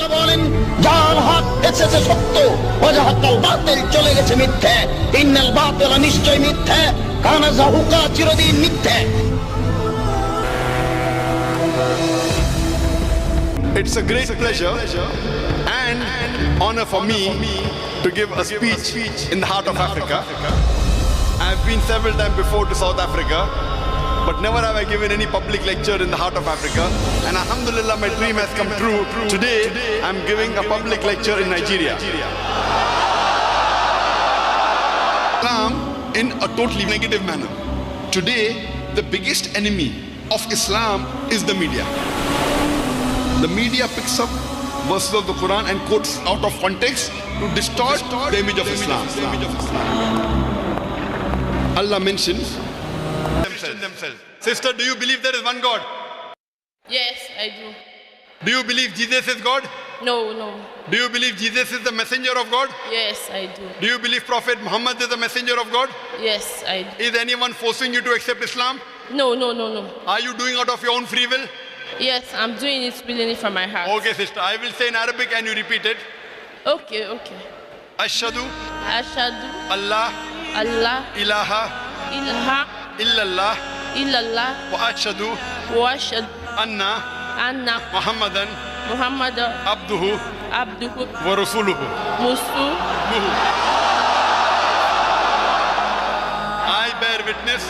তাআলা বলেন, যার হক এসেছে সত্য, ওয়াজাহাকাল বাতিল, চলে গেছে মিথ্যে। ইন্নাল বাতিলা, নিশ্চয় মিথ্যে, কানা যাহুকা, চিরদিন মিথ্যে। It's a great pleasure and honor for me to give a speech in the heart of Africa. I've been several times before to South Africa, but never have I given any public lecture in the heart of Africa. And alhamdulillah, my dream has come true. Today, I'm giving a public lecture in Nigeria. Islam in a totally negative manner. Today, the biggest enemy of Islam is the media. The media picks up verses of the Quran and quotes out of context to distort the image of Islam. Allah mentions themselves. Sister, do you believe there is one God? Yes, I do. Do you believe Jesus is God? No, no. Do you believe Jesus is the messenger of God? Yes, I do. Do you believe Prophet Muhammad is the messenger of God? Yes, I do. Is anyone forcing you to accept Islam? No, no, no, no. Are you doing out of your own free will? Yes, I'm doing it willingly from my heart. Okay, sister. I will say in Arabic and you repeat it. Okay, okay. Ashhadu Ashhadu Allah Allah ilaha ilaha illallah illallah wa ashhadu wa ashhadu anna anna Muhammadan Muhammad abduhu abduhu wa rasuluhu. musu. I bear witness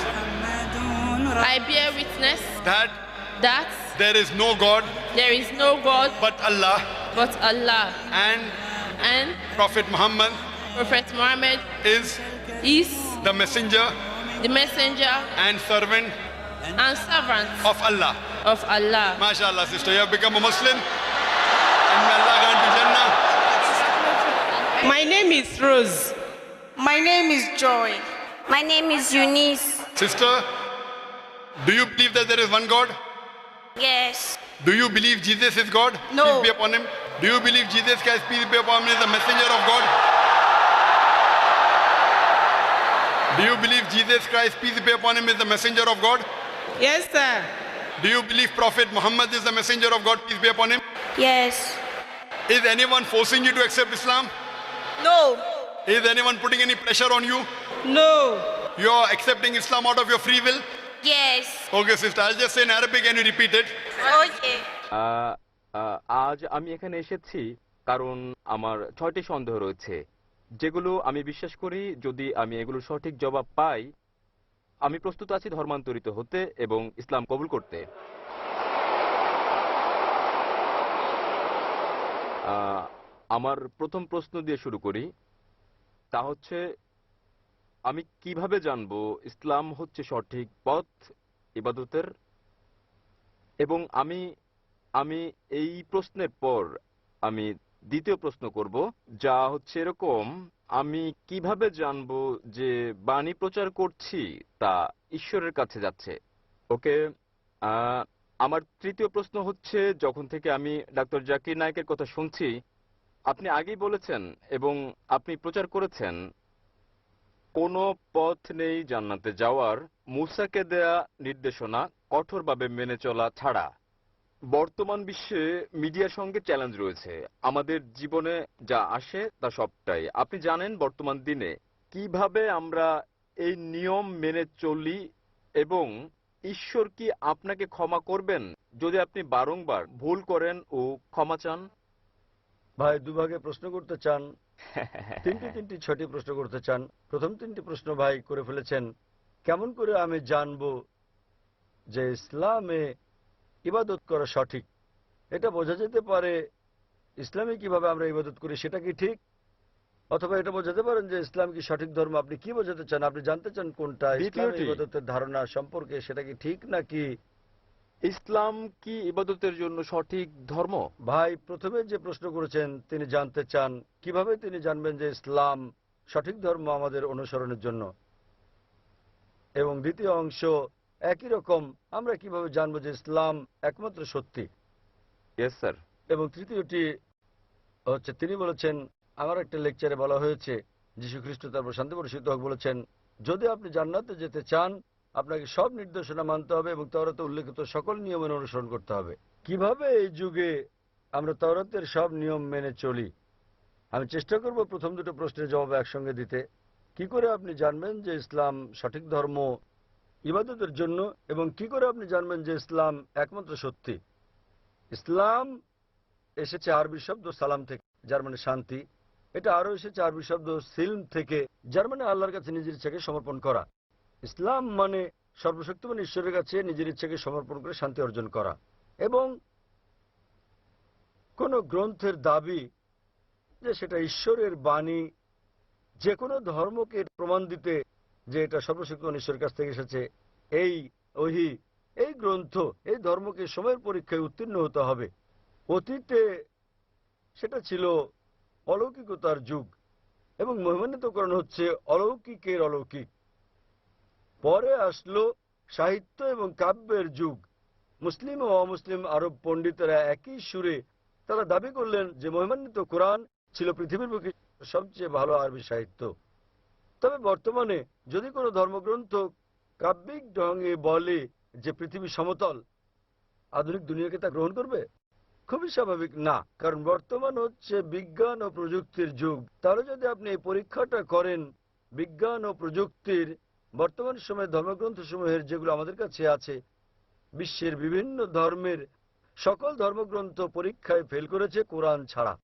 I bear witness that that there is no God there is no God but Allah but Allah, and and Prophet Muhammad Prophet Muhammad is is the messenger the messenger and servant and servant of Allah. of Allah. MashaAllah, sister, you have become a Muslim and may Allah grant you Jannah. My name is Rose. My name is Joy. My name is Eunice. Sister, do you believe that there is one God? Yes. Do you believe Jesus is God? No. Peace be upon him. Do you believe Jesus Christ, peace be upon him, is the messenger of God? Do you believe Jesus Christ, peace be upon him, is the messenger of God? Yes, sir. Do you believe Prophet Muhammad is the messenger of God, peace be upon him? Yes. Is anyone forcing you to accept Islam? No. Is anyone putting any pressure on you? No. You are accepting Islam out of your free will? Yes. Okay, sister, I'll just say in Arabic and you repeat it. Okay. আজ আমি এখানে এসেছি কারণ আমার 6টি সন্দেহ রয়েছে, যেগুলো আমি বিশ্বাস করি যদি আমি এগুলো সঠিক জবাব পাই, আমি প্রস্তুত আছি ধর্মান্তরিত হতে এবং ইসলাম কবুল করতে। আমার প্রথম প্রশ্ন দিয়ে শুরু করি, তা হচ্ছে আমি কিভাবে জানবো ইসলাম হচ্ছে সঠিক পথ ইবাদতের, এবং আমি আমি এই প্রশ্নের পর আমি দ্বিতীয় প্রশ্ন করব, যা হচ্ছে এরকম, আমি কিভাবে জানবো যে বাণী প্রচার করছি তা ঈশ্বরের কাছে যাচ্ছে। ওকে, আমার তৃতীয় প্রশ্ন হচ্ছে, যখন থেকে আমি ডাক্তার জাকির নায়েকের কথা শুনছি, আপনি আগেই বলেছেন এবং আপনি প্রচার করেছেন কোনো পথ নেই জান্নাতে যাওয়ার মুসাকে দেয়া নির্দেশনা কঠোরভাবে মেনে চলা ছাড়া। বর্তমান বিশ্বে মিডিয়ার সঙ্গে চ্যালেঞ্জ রয়েছে, আমাদের জীবনে যা আসে তা সবটাই আপনি জানেন। বর্তমান দিনে কিভাবে আমরা এই নিয়ম মেনে চলি এবং ঈশ্বর কি আপনাকে ক্ষমা করবেন যদি আপনি বারংবার ভুল করেন ও ক্ষমা চান? ভাই দুভাগে প্রশ্ন করতে চান, তিনটি 6টি প্রশ্ন করতে চান। প্রথম 3টি প্রশ্ন ভাই করে ফেলেছেন, কেমন করে আমি জানবো যে ইসলামে ইবাদত করা সঠিক? এটা বোঝা যেতে পারে ইসলামে কিভাবে আমরা ইবাদত করি সেটা কি ঠিক, অথবা এটা বোঝাতে পারেন যে ইসলাম কি সঠিক ধর্ম। আপনি কি বোঝাতে চান? আপনি জানতে চান কোনটা ইসলামে ইবাদতের ধারণা সম্পর্কে, সেটা কি ঠিক নাকি? ইসলাম কি ইবাদতের জন্য সঠিক ধর্ম? ভাই প্রথমে যে প্রশ্ন করেছেন তিনি জানতে চান কিভাবে তিনি জানবেন যে ইসলাম সঠিক ধর্ম আমাদের অনুসরণের জন্য, এবং দ্বিতীয় অংশ একই রকম, আমরা কিভাবে জানবো যে ইসলাম একমাত্র সত্যি। Yes sir. এবং তৃতীয়টি হচ্ছে, তিনি বলেছেন, আমার একটা লেকচারে বলা হয়েছে, যীশু খ্রিস্ট তারপর শান্তি বর্ষিত হোক বলেছেন, যদি আপনি জান্নাতে যেতে চান আপনাকে সব নির্দেশনা মানতে হবে এবং তাওরাতে উল্লেখিত সকল নিয়মের অনুসরণ করতে হবে। কিভাবে এই যুগে আমরা তাওরাতের সব নিয়ম মেনে চলি। আমি চেষ্টা করব প্রথম দুটো প্রশ্নের জবাব একসঙ্গে দিতে। কি করে আপনি জানবেন যে ইসলাম সঠিক ধর্ম ইবাদতের জন্য, এবং কি করে আপনি জানবেন যে ইসলাম একমাত্র সত্যি? ইসলাম এসেছে আরবি শব্দ সালাম থেকে, যার মানে শান্তি। এটা আরও এসেছে আরবি শব্দ সিলম থেকে, যার মানে আল্লাহর কাছে নিজের ইচ্ছাকে সমর্পণ করা। ইসলাম মানে সর্বশক্তিমান ঈশ্বরের কাছে নিজের ইচ্ছাকে সমর্পণ করে শান্তি অর্জন করা। এবং কোন গ্রন্থের দাবি যে সেটা ঈশ্বরের বাণী, যে কোনো ধর্মকে প্রমাণ দিতে যে এটা সর্বশক্তিমান ঈশ্বরের কাছ থেকে এসেছে, এই ওহী, এই গ্রন্থ, এই ধর্মকে সময়ের পরীক্ষায় উত্তীর্ণ হতে হবে। অতীতে সেটা ছিল অলৌকিকতার যুগ, এবং মহিমান্বিতকরণ হচ্ছে অলৌকিকের অলৌকিক। পরে আসলো সাহিত্য এবং কাব্যের যুগ। মুসলিম ও অমুসলিম আরব পণ্ডিতেরা একই সুরে তারা দাবি করলেন যে মহিমান্বিত কোরআন ছিল পৃথিবীর বুকে সবচেয়ে ভালো আরবি সাহিত্য। তবে বর্তমানে যদি কোনো ধর্মগ্রন্থ কাব্যিক ঢঙে বলে যে পৃথিবী সমতল, আধুনিক দুনিয়াকে তা গ্রহণ করবে? খুবই স্বাভাবিক না, কারণ বর্তমান হচ্ছে বিজ্ঞান ও প্রযুক্তির যুগ। তাহলে যদি আপনি এই পরীক্ষাটা করেন বিজ্ঞান ও প্রযুক্তির, বর্তমান সময়ে ধর্মগ্রন্থসমূহের যেগুলো আমাদের কাছে আছে, বিশ্বের বিভিন্ন ধর্মের সকল ধর্মগ্রন্থ পরীক্ষায় ফেল করেছে কোরআন ছাড়া।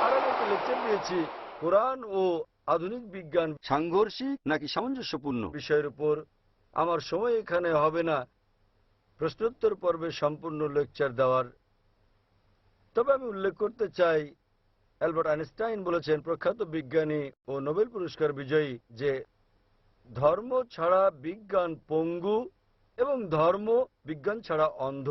আর আমি একটা লেকচার দিয়েছি কোরআন ও আধুনিক বিজ্ঞান সাংঘর্ষিক নাকি সামঞ্জস্যপূর্ণ বিষয়ের উপর। আমার সময় এখানে হবে না প্রশ্নোত্তর পর্বে সম্পূর্ণ লেকচার দেওয়ার। তবে আমি উল্লেখ করতে চাই, অ্যালবার্ট আইনস্টাইন বলেছেন, প্রখ্যাত বিজ্ঞানী ও নোবেল পুরস্কার বিজয়ী, যে ধর্ম ছাড়া বিজ্ঞান পঙ্গু এবং ধর্ম বিজ্ঞান ছাড়া অন্ধ।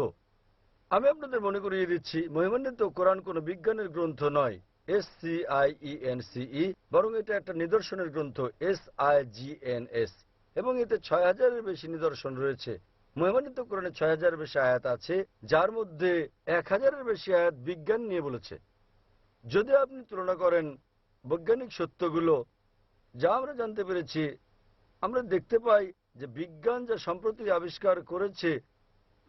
আমি আপনাদের মনে করিয়ে দিচ্ছি, মহিমান্বিত কোরআন কোনো বিজ্ঞানের গ্রন্থ নয়, SCIENCE, বরং এটা একটা নিদর্শনের গ্রন্থ, SIGNS, এবং এতে ৬,০০০-এর বেশি নিদর্শন রয়েছে। মহিমান্বিত কোরআনে ৬,০০০-এর বেশি আয়াত আছে, যার মধ্যে ১,০০০-এর বেশি আয়াত বিজ্ঞান নিয়ে বলেছে। যদি আপনি তুলনা করেন বৈজ্ঞানিক সত্যগুলো যা আমরা জানতে পেরেছি, আমরা দেখতে পাই যে বিজ্ঞান যা সম্প্রতি আবিষ্কার করেছে,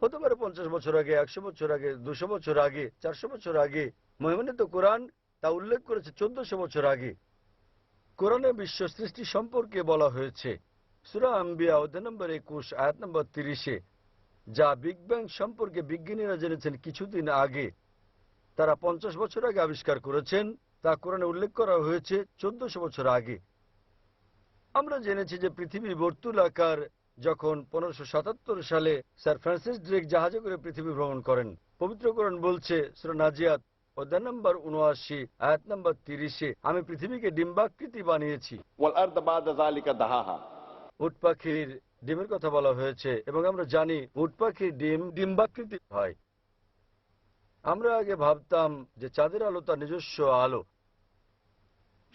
হতে পারে ৫০ বছর আগে, ১০০ বছর আগে, ২০০ বছর আগে, ৪০০ বছর আগে, মহিমান্বিত কোরআন তা উল্লেখ করেছে ১৪০০ বছর আগে। কোরআনে বিশ্ব সৃষ্টি সম্পর্কে বলা হয়েছে সূরা আম্বিয়া অধ্যায় নম্বর ২১ আয়াত নম্বর ৩০-এ, যা বিগ ব্যাং সম্পর্কে বিজ্ঞানীরা জেনেছেন কিছুদিন আগে, তারা ৫০ বছর আগে আবিষ্কার করেছেন, তা কোরআনে উল্লেখ করা হয়েছে ১৪০০ বছর আগে। আমরা জেনেছি যে পৃথিবী বর্তুলাকার, যখন ১৫৭৭ সালে স্যার ফ্রান্সিস ড্রেক জাহাজে করে পৃথিবী ভ্রমণ করেন। পবিত্র কোরআন বলছে সূরা নাজিয়াত অধ্যায় নম্বর ৭৯ আয়াত নম্বর ৩০-এ, আমি পৃথিবীকে ডিম্বাকৃতি বানিয়েছি। উট পাখির ডিমের কথা বলা হয়েছে, এবং আমরা জানি উট পাখির ডিম ডিম্বাকৃতি হয়। আমরা আগে ভাবতাম যে চাঁদের আলো তার নিজস্ব আলো।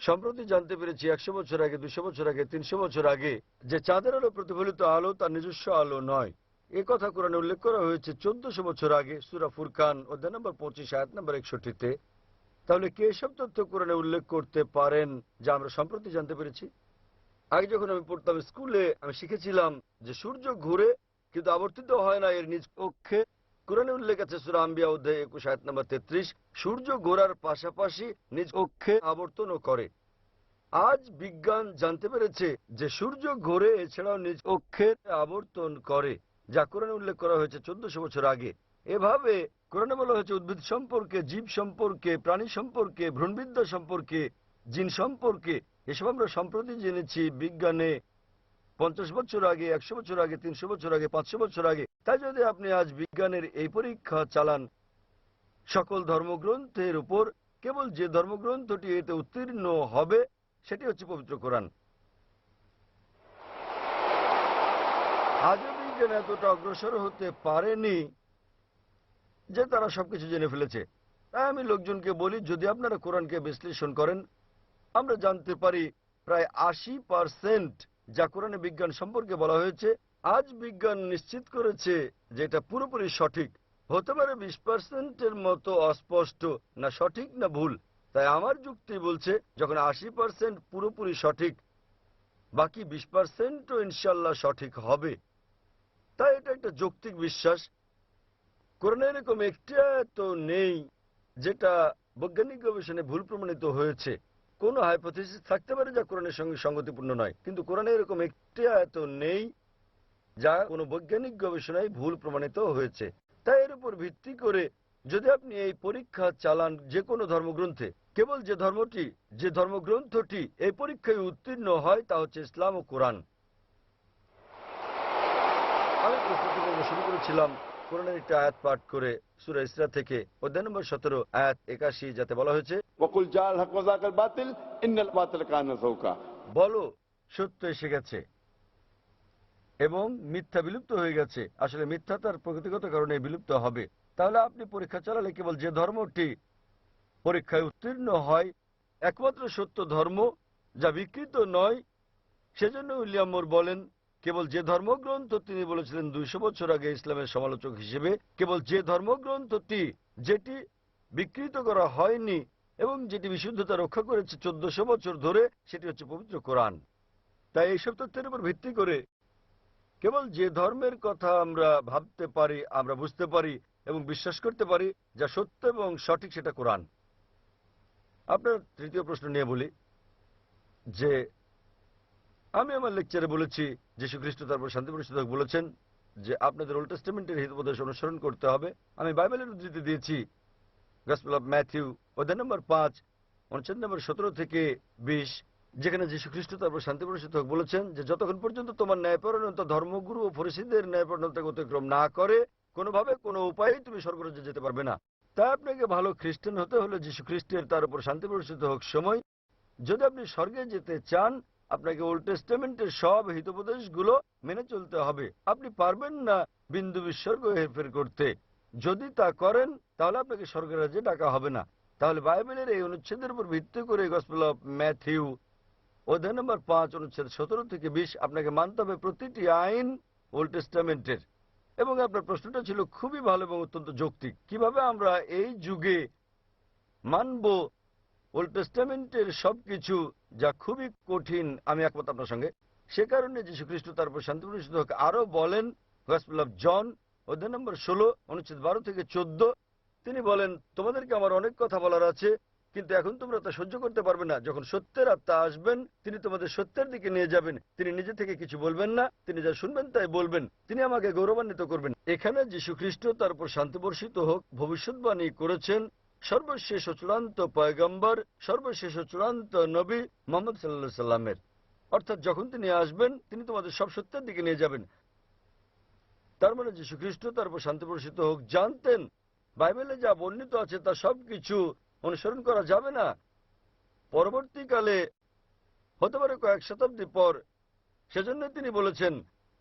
সম্প্রতি জানতে পেরেছি ১০০ বছর আগে, ২০০ বছর আগে, ৩০০ বছর আগে, যে চাঁদের আলো প্রতিফলিত আলো তার নিজস্ব আলো নয়। এ কথা কোরআনে উল্লেখ করা হয়েছে ১৪০০ বছর আগে সূরা ফুরকান অধ্যায় নম্বর ২৫ আয়াত নম্বর ৬১-তে। তাহলে কে এসব তথ্য কোরআনে উল্লেখ করতে পারেন যা আমরা সম্প্রতি জানতে পেরেছি? আগে যখন আমি পড়তাম স্কুলে, আমি শিখেছিলাম যে সূর্য ঘুরে কিন্তু আবর্তিত হয় না এর নিজ কক্ষে। কোরআনে উল্লেখ আছে সূরা আম্বিয়া অধ্যায় ২১ আয়াত নম্বর ৩৩, সূর্য ঘোরার পাশাপাশি নিজ কক্ষে আবর্তনও করে। আজ বিজ্ঞান জানতে পেরেছে যে সূর্য ঘোরে, এছাড়াও নিজ কক্ষে আবর্তন করে, যা কোরআনে উল্লেখ করা হয়েছে ১৪০০ বছর আগে। এভাবে কোরআনে বলা হয়েছে উদ্ভিদ সম্পর্কে, জীব সম্পর্কে, প্রাণী সম্পর্কে, ভ্রূণবিদ্যা সম্পর্কে, জিন সম্পর্কে। এসব আমরা সম্প্রতি জেনেছি বিজ্ঞানে ৫০ বছর আগে, ১০০ বছর আগে, ৩০০ বছর আগে, ৫০০ বছর আগে। তাই যদি আপনি আজ বিজ্ঞানের এই পরীক্ষা চালান সকল ধর্মগ্রন্থের উপর, কেবল যে ধর্মগ্রন্থটি এতে উত্তীর্ণ হবে সেটি হচ্ছে পবিত্র কোরআন। আজও বিজ্ঞান এতটা অগ্রসর হতে পারেনি যে তারা সবকিছু জেনে ফেলেছে। তাই আমি লোকজনকে বলি, যদি আপনারা কোরআনকে বিশ্লেষণ করেন, আমরা জানতে পারি প্রায় ৮০% যা কোরআনে বিজ্ঞান সম্পর্কে বলা হয়েছে, আজ বিজ্ঞান নিশ্চিত করেছে যে এটা পুরোপুরি সঠিক। হতে পারে ২০%-এর মতো অস্পষ্ট, না সঠিক না ভুল। তাই আমার যুক্তি বলছে, যখন ৮০% পুরোপুরি সঠিক, বাকি ২০%ও ইনশাল্লাহ সঠিক হবে। তাই এটা একটা যৌক্তিক বিশ্বাস। কোরআনে এরকম একটি আয়াত নেই যেটা বৈজ্ঞানিক গবেষণায় ভুল প্রমাণিত হয়েছে। কোনো হাইপোথিসিস থাকতে পারে যা কোরআনের সঙ্গে সঙ্গতিপূর্ণ নয়, কিন্তু কোরআনে এরকম একটি আয়াত নেই যা কোনো বৈজ্ঞানিক গবেষণায় ভুল প্রমাণিত হয়েছে। তাই এর উপর ভিত্তি করে যদি আপনি এই পরীক্ষা চালান যে কোনো ধর্মগ্রন্থে, কেবল যে ধর্মগ্রন্থটি এই পরীক্ষায় উত্তীর্ণ হয় তা হচ্ছে ইসলাম ও কোরআন। আমি প্রস্তুতি পর্ব শুরু করেছিলাম কোরআনের একটি আয়াত পাঠ করে সূরা ইসরা থেকে অধ্যায় নম্বর 17 আয়াত 81, যাতে বলা হয়েছে, ওয়াকুল জাল হক ওয়া যাকাল বাতিল ইন্নাল বাতিল কানা যাউকা। বলো সত্য এসে গেছে এবং মিথ্যা বিলুপ্ত হয়ে গেছে। আসলে মিথ্যা তার প্রকৃতিগত কারণে বিলুপ্ত হবে। তাহলে আপনি পরীক্ষা চালালে কেবল যে ধর্মটি পরীক্ষায় উত্তীর্ণ হয়, একমাত্র সত্য ধর্ম যা বিকৃত নয়, সেজন্য উইলিয়াম মোর বলেন কেবল যে ধর্মগ্রন্থ, তিনি বলেছিলেন 200 বছর আগে ইসলামের সমালোচক হিসেবে, কেবল যে ধর্মগ্রন্থটি যেটি বিকৃত করা হয়নি এবং যেটি বিশুদ্ধতা রক্ষা করেছে 1400 বছর ধরে, সেটি হচ্ছে পবিত্র কোরআন। তাই এইসব তথ্যের উপর ভিত্তি করে কেবল যে ধর্মের কথা আমরা ভাবতে পারি, আমরা বুঝতে পারি এবং বিশ্বাস করতে পারি যা সত্য এবং সঠিক, সেটা কোরআন। আপনার তৃতীয় প্রশ্ন নিয়ে বলি যে আমি আমার লেকচারে বলেছি যীশু খ্রিস্ট তারপর শান্তি প্রতিষ্ঠাতা বলেছেন যে আপনাদের ওল্ড টেস্টামেন্টের হিতোপদেশ অনুসরণ করতে হবে। আমি বাইবেলের উদ্ধৃতি দিয়েছি গসপেল অফ ম্যাথিউ অধ্যায় নম্বর 5 অনুচ্ছেদ নম্বর 17 থেকে 20, যেখানে যীশু খ্রিস্ট তারপর শান্তি প্রতিষ্ঠাতা বলেছেন যে যতক্ষণ পর্যন্ত তোমার ন্যায়পরায়ণতা ধর্মগুরু ও ফরিসীদের ন্যায়পরায়ণতাকে অতিক্রম না করে, কোনোভাবে কোনো উপায়েই তুমি স্বর্গরাজ্যে যেতে পারবে না। তাই আপনাকে ভালো খ্রিস্টান হতে হলে যীশু খ্রিস্টের তার উপর শান্তি প্রতিষ্ঠিত হোক সময়, যদি আপনি স্বর্গে যেতে চান, আপনাকে ওল্ড টেস্টামেন্টের সব হিতোপদেশগুলো মেনে চলতে হবে। আপনি পারবেন না বিন্দু বিসর্গ হেরফের করতে। যদি তা করেন তাহলে আপনাকে স্বর্গের রাজ্যে ডাকা হবে না। তাহলে বাইবেলের এই অনুচ্ছেদের উপর ভিত্তি করে গসপেল অফ ম্যাথিউ অধ্যায় নম্বর 5 অনুচ্ছেদ 17 থেকে 20 আপনাকে মানতে হবে প্রতিটি আইন ওল্ড টেস্টামেন্টের। এবং আপনার প্রশ্নটা ছিল খুবই ভালো এবং অত্যন্ত যৌক্তিক, কিভাবে আমরা এই যুগে মানব ওল্ড টেস্টামেন্টের সবকিছু, যা খুবই কঠিন। আমি একমত আপনার সঙ্গে। সে কারণে যীশু খ্রিস্ট তারপর শান্তি প্রতিষ্ঠিত হোক আরো বলেন গসপেল অফ জন অধ্যায় নম্বর 16 অনুচ্ছেদ 12 থেকে 14, তিনি বলেন তোমাদেরকে আমার অনেক কথা বলার আছে, কিন্তু এখন তোমরা তা সহ্য করতে পারবে না। যখন সত্যের আত্মা আসবেন, তিনি তোমাদের সত্যের দিকে নিয়ে যাবেন। তিনি নিজে থেকে কিছু বলবেন না, তিনি যা শুনবেন তাই বলবেন। তিনি আমাকে গৌরবান্বিত করবেন। এখানে যীশু খ্রিস্ট তারপর শান্তি বর্ষিত হোক ভবিষ্যৎবাণী করেছেন সর্বশেষ ও চূড়ান্ত পয়গম্বর, সর্বশেষ ও চূড়ান্ত নবী মুহাম্মদ সাল্লাল্লাহু আলাইহি সাল্লামের। অর্থাৎ যখন তিনি আসবেন, তিনি তোমাদের সব সত্যের দিকে নিয়ে যাবেন। তার মানে যীশু খ্রিস্ট তারপর শান্তি বর্ষিত হোক জানতেন বাইবেলে যা বর্ণিত আছে তা সবকিছু অনুসরণ করা যাবে না। পরবর্তীকালে হতে পারে কয়েক শতাব্দী পর, সেজন্য তিনি বলেছেন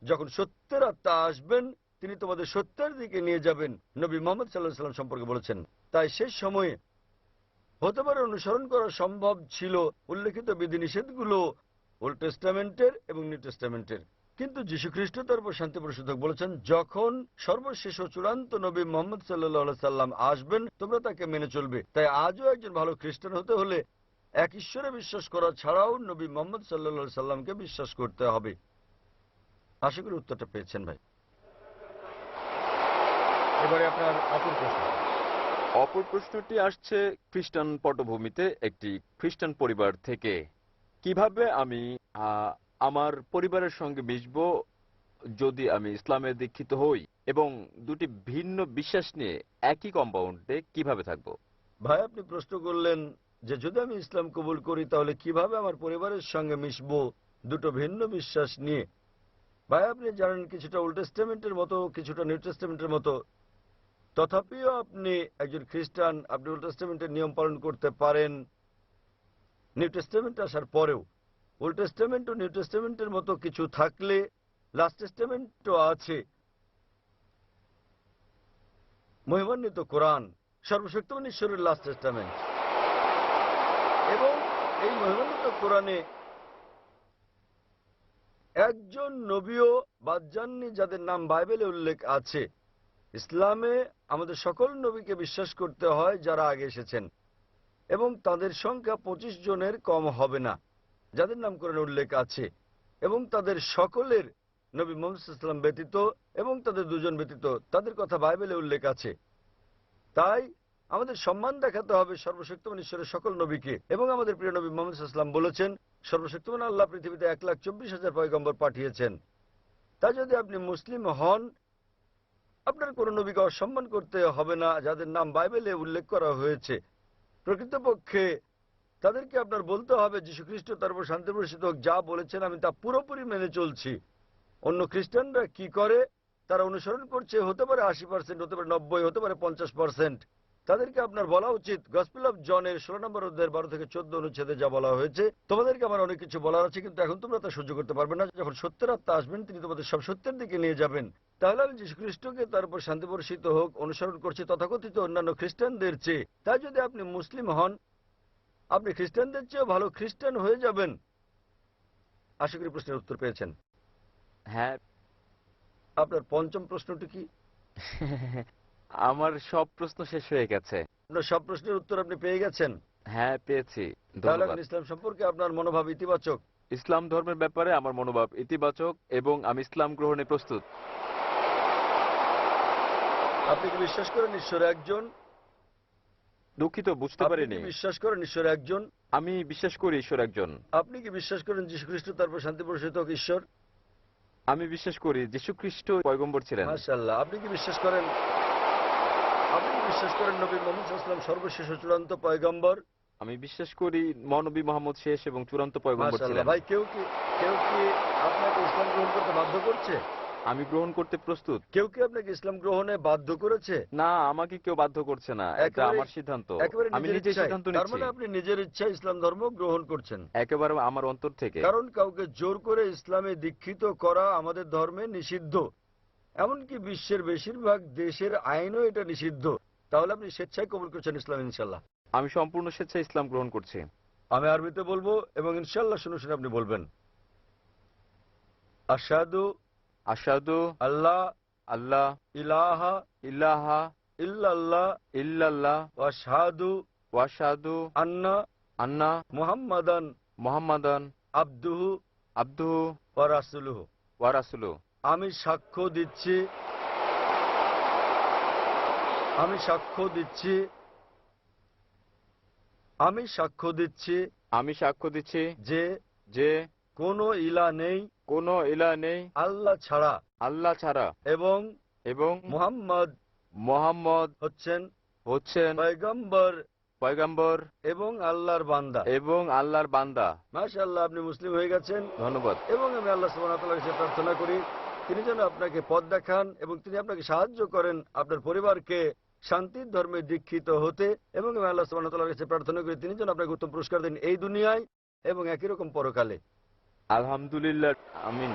যখন সত্যের আত্মা আসবেন, তিনি তোমাদের সত্যের দিকে নিয়ে যাবেন। নবী মুহাম্মদ সাল্লাল্লাহু আলাইহি সাল্লাম সম্পর্কে বলেছেন। তাই শেষ সময়ে হতে পারে অনুসরণ করা সম্ভব ছিল উল্লেখিত বিধিনিষেধগুলো ওল্ড টেস্টামেন্টের এবং নিউ টেস্টামেন্টের, কিন্তু যীশু খ্রিস্ট তারপর শান্তি প্রতিষ্ঠিত বলেছেন যখন সর্বশেষ ও চূড়ান্ত নবী মুহাম্মদ সাল্লাল্লাহু আলাইহি সাল্লাম আসবেন, তোমরা তাকে মেনে চলবে। তাই আজও একজন ভালো খ্রিস্টান হতে হলে এক ঈশ্বরে বিশ্বাস করা ছাড়াও নবী মুহাম্মদ সাল্লাল্লাহু আলাইহি সাল্লামকে বিশ্বাস করতে হবে। আশা করি উত্তরটা পেয়েছেন ভাই। এবারে আপনার অপর প্রশ্ন। অপর প্রশ্নটি আসছে খ্রিস্টান পটভূমিতে একটি খ্রিস্টান পরিবার থেকে। কিভাবে আমি আমার পরিবারের সঙ্গে মিশব যদি আমি ইসলামে দীক্ষিত হই, এবং দুটি ভিন্ন বিশ্বাস নিয়ে একই কম্পাউন্ডে কিভাবে থাকব? ভাই আপনি প্রশ্ন করলেন যে যদি আমি ইসলাম কবুল করি তাহলে কিভাবে আমার পরিবারের সঙ্গে মিশব দুটো ভিন্ন বিশ্বাস নিয়ে। ভাই আপনি জানেন কিছুটা ওল্ড টেস্টামেন্টের মতো, কিছুটা নিউ টেস্টামেন্টের মতো, তথাপিও আপনি একজন খ্রিস্টান, আপনি ওল্ড টেস্টামেন্টের নিয়ম পালন করতে পারেন নিউ টেস্টামেন্ট আসার পরেও। ওল্ড টেস্টামেন্ট ও নিউ টেস্টামেন্টের মতো কিছু থাকলে লাস্ট টেস্টামেন্টও আছে। মহিমান্বিত কোরআন সর্বশক্তিমান ঈশ্বরের লাস্ট টেস্টামেন্ট, এবং এই মহিমান্বিত কোরআনে একজন নবীও বাদ যাননি যাদের নাম বাইবেলে উল্লেখ আছে। ইসলামে আমাদের সকল নবীকে বিশ্বাস করতে হয় যারা আগে এসেছেন, এবং তাদের সংখ্যা 25 জনের কম হবে না যাদের নাম কোরআনে উল্লেখ আছে, এবং তাদের সকলের নবী মুহাম্মদ সাল্লাল্লাহু আলাইহি ওয়াসাল্লাম ব্যতীত এবং তাদের দুজন ব্যতীত তাদের কথা বাইবেলে উল্লেখ আছে। তাই আমাদের সম্মান দেখাতে হবে সর্বশক্তিমান ঈশ্বরের সকল নবীকে। এবং আমাদের প্রিয় নবী মুহাম্মদ সাল্লাল্লাহু আলাইহি ওয়াসাল্লাম বলেছেন, সর্বশক্তিমান আল্লাহ পৃথিবীতে 1,24,000 পয়গম্বর পাঠিয়েছেন। তাই যদি আপনি মুসলিম হন, আপনার কোনো নবীকে অসম্মান করতে হবে না যাদের নাম বাইবেলে উল্লেখ করা হয়েছে। প্রকৃতপক্ষে তাদেরকে আপনার বলতে হবে, যীশু খ্রিস্ট তার উপর শান্তি বর্ষিত হোক, যা বলেছেন আমি তা পুরোপুরি মেনে চলছি। অন্য খ্রিস্টানরা কি করে তারা অনুসরণ করছে, হতে পারে 80%, হতে পারে 90, হতে পারে 50%। তাদেরকে আপনার বলা উচিত, গসপেল অফ জনের 16 নম্বর অধ্যায়ের 12 থেকে 14 অনুচ্ছেদে যা বলা হয়েছে, তোমাদেরকে আমার অনেক কিছু বলার আছে, কিন্তু এখন তোমরা তা সহ্য করতে পারবে না। যখন সত্যের আত্মা আসবেন তিনি তোমাদের সব সত্যের দিকে নিয়ে যাবেন। তাহলে আমি যীশু খ্রিস্টকে তার উপর শান্তি বর্ষিত হোক অনুসরণ করছি তথাকথিত অন্যান্য খ্রিস্টানদের চেয়ে। তাই যদি আপনি মুসলিম হন, আপনি খ্রিস্টানদের চেয়েও ভালো খ্রিস্টান হয়ে যাবেন। আশা করি প্রশ্নের উত্তর পেয়েছেন। হ্যাঁ। আপনার পঞ্চম প্রশ্নটি কি? আমার সব প্রশ্ন শেষ হয়ে গেছে। আপনার সব প্রশ্নের উত্তর আপনি পেয়ে গেছেন? হ্যাঁ, পেয়েছি। তাহলে ধন্যবাদ। ইসলাম সম্পর্কে আপনার মনোভাব ইতিবাচক? ইসলাম ধর্মের ব্যাপারে আমার মনোভাব ইতিবাচক এবং আমি ইসলাম গ্রহণে প্রস্তুত। আপনি কি বিশ্বাস করেন ঈশ্বর একজন? দুঃখিত, বুঝতে আপনি পারিনি। কি বিশ্বাস করেন ঈশ্বর একজন? আমি বিশ্বাস করি ঈশ্বর একজন। আপনি কি বিশ্বাস করেন যীশু খ্রিস্ট তার উপর শান্তি বর্ষিত হোক ঈশ্বর? আমি বিশ্বাস করি যীশু খ্রিস্ট পয়গম্বর ছিলেন। মাশাআল্লাহ। আপনি কি বিশ্বাস করেন নবী মুহাম্মদ সাল্লাল্লাহু আলাইহি ওয়াসাল্লাম সর্বশেষ ও চূড়ান্ত পয়গম্বর? আমি বিশ্বাস করি মহানবী মুহাম্মদ শেষ এবং চূড়ান্ত পয়গম্বর ছিলেন। মাশাআল্লাহ। ভাই, কেউ কি আপনাকে ইসলাম গ্রহণ করতে বাধ্য করছে? আমি গ্রহণ করতে প্রস্তুত। কেউ কি আপনাকে ইসলাম গ্রহণে বাধ্য করেছে? না, আমাকে কেউ বাধ্য করছে না, এটা আমার সিদ্ধান্ত। আমি নিজেই সিদ্ধান্ত তার নিচ্ছি। মানে আপনি নিজের ইচ্ছায় ইসলাম ধর্ম গ্রহণ করছেন? একেবারে আমার অন্তর থেকে। কারণ কাউকে জোর করে ইসলামে দীক্ষিত করা আমাদের ধর্মে নিষিদ্ধ। এমনকি বিশ্বের বেশিরভাগ দেশের আইনও এটা নিষিদ্ধ। তাহলে আপনি স্বেচ্ছায় কবুল করছেন ইসলাম ইনশাল্লাহ? আমি সম্পূর্ণ স্বেচ্ছায় ইসলাম গ্রহণ করছি। আমি আরবিতে বলবো এবং ইনশাল্লাহ শুনে শুনে আপনি বলবেন। আশহাদু আশহাদু আল্লাহ আল্লাহ ইলাহা ইলাহা ইল্লাল্লাহ ইল্লাল্লাহ ওয়া আশহাদু ওয়াশহাদু আন্না মুহাম্মাদান মুহাম্মাদান আবদুহু আবদুহু ওয়া রাসূলুহু। ওয়া রাসূলুহু। আমি সাক্ষ্য দিচ্ছি আমি সাক্ষ্য দিচ্ছি যে কোনো ইলাহ নেই আল্লাহ ছাড়া এবং মুহাম্মদ হচ্ছেন পয়গম্বর এবং আল্লাহর বান্দা। মাশাআল্লাহ, আপনি মুসলিম হয়ে গেছেন। ধন্যবাদ। এবং আমি আল্লাহ সুবহানাহু ওয়া তাআলার কাছে প্রার্থনা করি তিনি যেন আপনাকে পথ দেখান এবং তিনি আপনাকে সাহায্য করেন আপনার পরিবারকে শান্তির ধর্মে দীক্ষিত হতে। এবং আমি আল্লাহ সুবহানাহু ওয়া তাআলার কাছে প্রার্থনা করি তিনি যেন আপনাকে উত্তম পুরস্কার দেন এই দুনিয়ায় এবং একই রকম পরকালে। আলহামদুলিল্লাহ, আমিন।